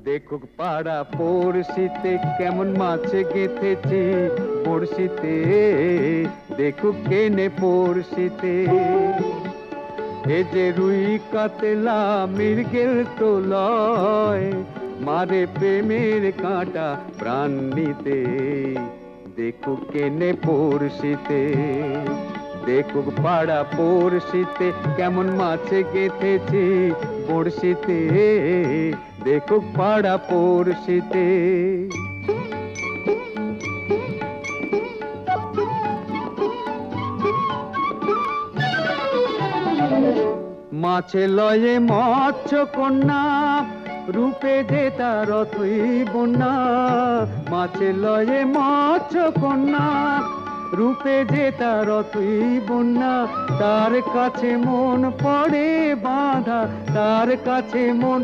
দেখুক পাড়া পড়শিতে কেমন মাছ গেঁথেছি বড়শিতে, দেখুক কেনে পড়শিতে। এ যে রুই কাতলা মৃগেল তো লয়, মারে প্রেমের কাঁটা প্রাণ নিতে, দেখুক কেনে পড়শিতে। দেখুক পাড়া পড়শিতে কেমন মাছ গেঁথেছি বড়শিতে, দেখুক পাড়া পড়শিতে। মাছে লয়ে মৎস্য কন্যা, রূপে যে তার অথই বন্যা। মাছে লয়ে মৎস্য কন্যা, রূপে যে তার অথই বন্যা। তার কাছে মন পড়ে বাঁধা, তার কাছে মন